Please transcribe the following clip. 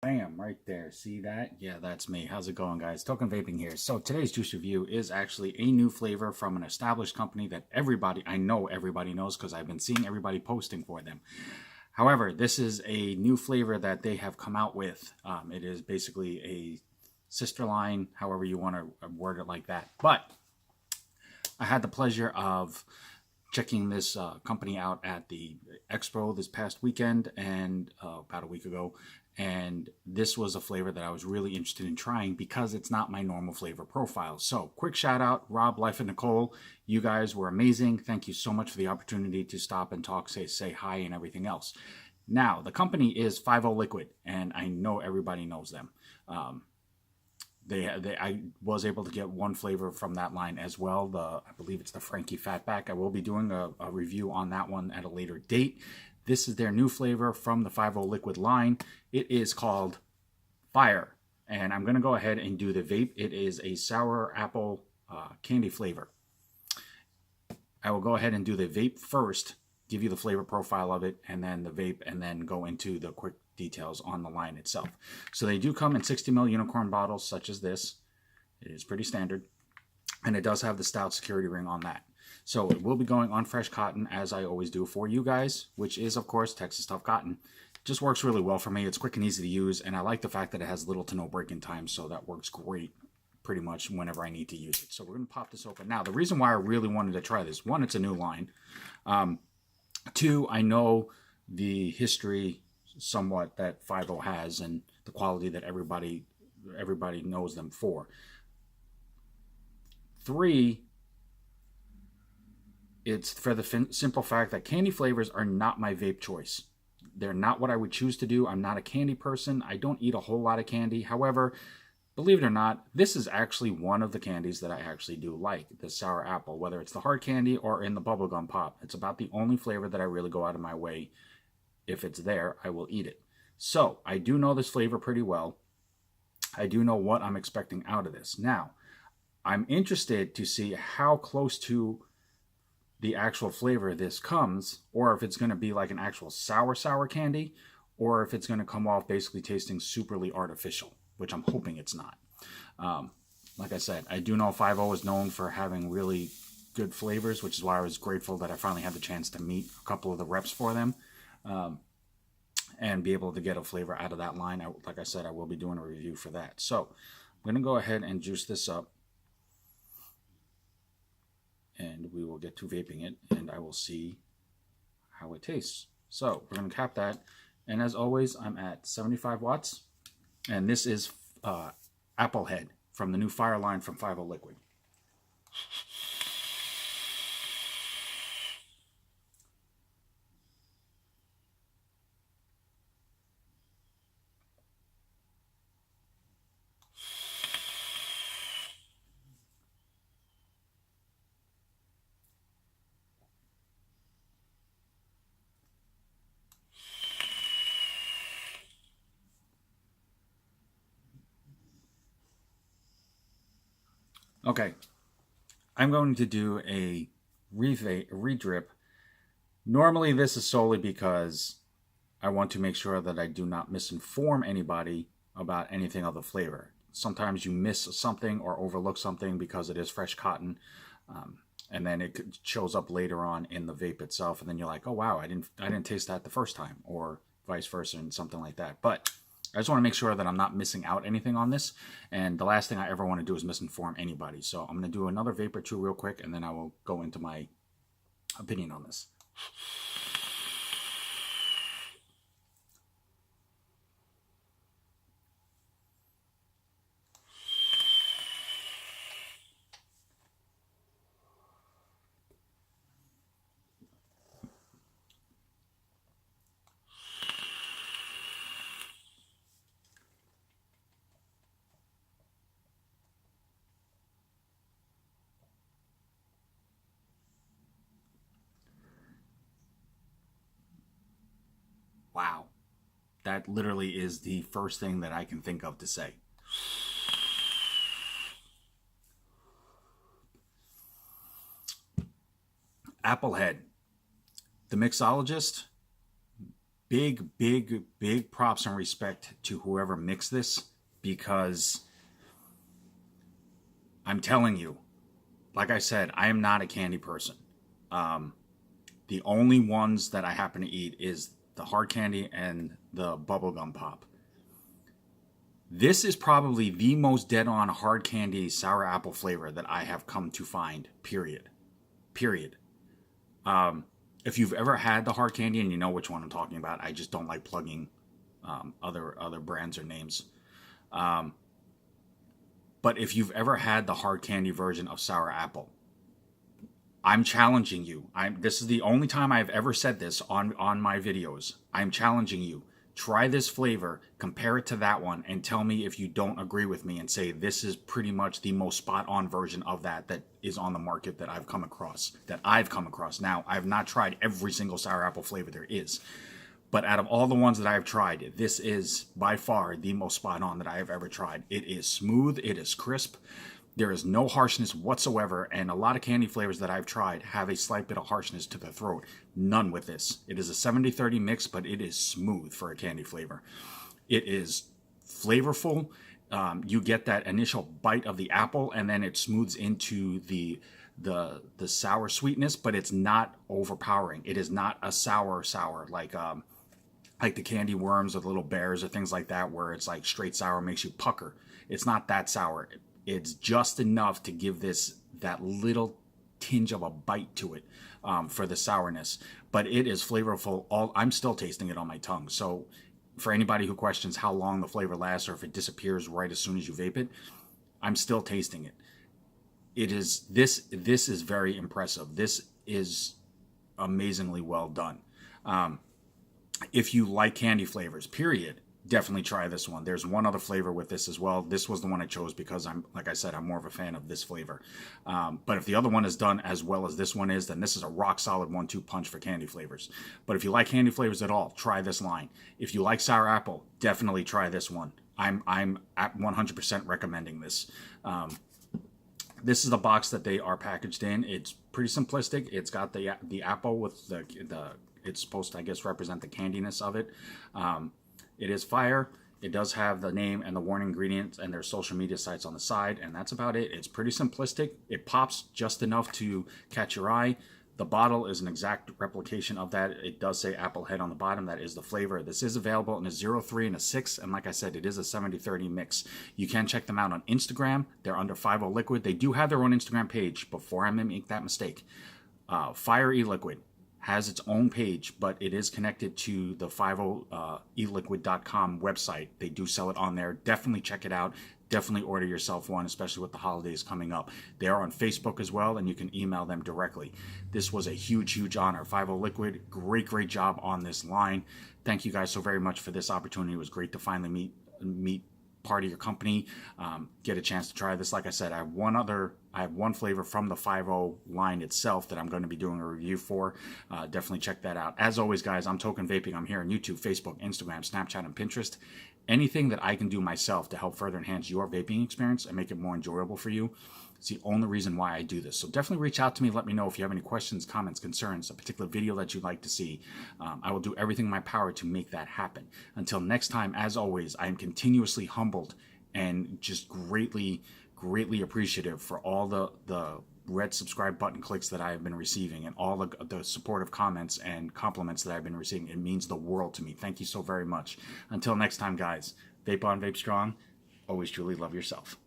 Bam, right there. See that? Yeah, that's me. How's it going, guys? Token Vaping here. So today's juice review is actually a new flavor from an established company that I know everybody knows because I've been seeing everybody posting for them. However, this is a new flavor that they have come out with. It is basically a sister line, however you want to word it like that. But I had the pleasure of checking this company out at the expo this past weekend and about a week ago. And this was a flavor that I was really interested in trying because it's not my normal flavor profile. So, quick shout out, Rob, Life, and Nicole. You guys were amazing. Thank you so much for the opportunity to stop and talk, say hi, and everything else. Now, the company is 50 Liquid, and I know everybody knows them. I was able to get one flavor from that line as well. I believe it's the Frankie Fatback. I will be doing a review on that one at a later date. This is their new flavor from the 50 Liquid line. It is called Fire, and I'm going to go ahead and do the vape. It is a sour apple candy flavor. I will go ahead and do the vape first, give you the flavor profile of it, and then the vape, and then go into the quick details on the line itself. So they do come in 60 ml unicorn bottles such as this. It is pretty standard, and it does have the stout security ring on that. So it will be going on fresh cotton, as I always do for you guys, which is of course Texas Tough Cotton. It just works really well for me. It's quick and easy to use, and I like the fact that it has little to no break-in time, so that works great pretty much whenever I need to use it. So we're going to pop this open. Now, the reason why I really wanted to try this, one, it's a new line. Two, I know the history somewhat that 50 has and the quality that everybody knows them for. Three, it's for the simple fact that candy flavors are not my vape choice. They're not what I would choose to do. I'm not a candy person. I don't eat a whole lot of candy. However, believe it or not, this is actually one of the candies that I actually do like, the sour apple, whether it's the hard candy or in the bubblegum pop. It's about the only flavor that I really go out of my way. If it's there, I will eat it. So I do know this flavor pretty well. I do know what I'm expecting out of this. Now, I'm interested to see how close to the actual flavor this comes, or if it's going to be like an actual sour candy, or if it's going to come off basically tasting superly artificial, which I'm hoping it's not. Like I said, I do know 50 is known for having really good flavors, which is why I was grateful that I finally had the chance to meet a couple of the reps for them. And be able to get a flavor out of that line. Like I said, I will be doing a review for that. So I'm going to go ahead and juice this up, and we will get to vaping it, and I will see how it tastes. So we're going to cap that, and as always, I'm at 75 watts, and this is Applehead from the new Fire line from 50 Liquid. Okay, I'm going to do a re-drip. Normally, this is solely because I want to make sure that I do not misinform anybody about anything of the flavor. Sometimes you miss something or overlook something because it is fresh cotton, and then it shows up later on in the vape itself, and then you're like, oh wow, I didn't taste that the first time, or vice versa, and something like that. But I just want to make sure that I'm not missing out anything on this, and the last thing I ever want to do is misinform anybody. So I'm going to do another vape or two real quick, and then I will go into my opinion on this. Wow. That literally is the first thing that I can think of to say. Applehead. The mixologist big props and respect to whoever mixed this, because I'm telling you, like I said, I am not a candy person. The only ones that I happen to eat is the hard candy and the bubblegum pop. This is probably the most dead-on hard candy sour apple flavor that I have come to find, period. If you've ever had the hard candy and you know which one I'm talking about, I just don't like plugging other brands or names. But if you've ever had the hard candy version of sour apple, I'm challenging you. This is the only time I've ever said this on my videos. I'm challenging you. Try this flavor, compare it to that one, and tell me if you don't agree with me and say this is pretty much the most spot-on version of that is on the market that I've come across. Now, I've not tried every single sour apple flavor there is. But out of all the ones that I have tried, this is by far the most spot-on that I have ever tried. It is smooth. It is crisp. There is no harshness whatsoever, and a lot of candy flavors that I've tried have a slight bit of harshness to the throat. None with this. It is a 70-30 mix, but it is smooth for a candy flavor. It is flavorful. You get that initial bite of the apple, and then it smooths into the sour sweetness, but it's not overpowering. It is not a sour like the candy worms or the little bears or things like that, where it's like straight sour makes you pucker. It's not that sour. It's just enough to give this that little tinge of a bite to it for the sourness. But it is flavorful. I'm still tasting it on my tongue. So for anybody who questions how long the flavor lasts or if it disappears right as soon as you vape it, I'm still tasting it. This is very impressive. This is amazingly well done. If you like candy flavors, period, definitely try this one. There's one other flavor with this as well. This was the one I chose because like I said, I'm more of a fan of this flavor. But if the other one is done as well as this one is, then this is a rock solid 1-2 punch for candy flavors. But if you like candy flavors at all, try this line. If you like sour apple, definitely try this one. I'm at 100% recommending this. This is the box that they are packaged in. It's pretty simplistic. It's got the apple with the it's supposed to, I guess, represent the candiness of it. It is fire. It does have the name and the warning ingredients and their social media sites on the side, and that's about it. It's pretty simplistic. It pops just enough to catch your eye. The bottle is an exact replication of that. It does say apple head on the bottom. That is the flavor. This is available in a 0.3 and a 6, and like I said, it is a 70-30 mix. You can check them out on Instagram. They're under 50 Liquid. They do have their own Instagram page. Before I make that mistake, Fire Eliquid has its own page, but it is connected to the 50eliquid.com website. They do sell it on there. Definitely check it out. Definitely order yourself one, especially with the holidays coming up. They are on Facebook as well, and you can email them directly. This was a huge honor. 50 Liquid, great job on this line. Thank you guys so very much for this opportunity. It was great to finally meet part of your company, get a chance to try this. Like I said, I have one flavor from the 50 line itself that I'm going to be doing a review for. Definitely check that out. As always, guys, I'm Token Vaping. I'm here on YouTube, Facebook, Instagram, Snapchat, and Pinterest. Anything that I can do myself to help further enhance your vaping experience and make it more enjoyable for you, it's the only reason why I do this. So definitely reach out to me. Let me know if you have any questions, comments, concerns, a particular video that you'd like to see. I will do everything in my power to make that happen. Until next time, as always, I am continuously humbled and just greatly appreciative for all the red subscribe button clicks that I have been receiving and all the supportive comments and compliments that I've been receiving. It means the world to me. Thank you so very much. Until next time, guys, vape on, vape strong. Always truly love yourself.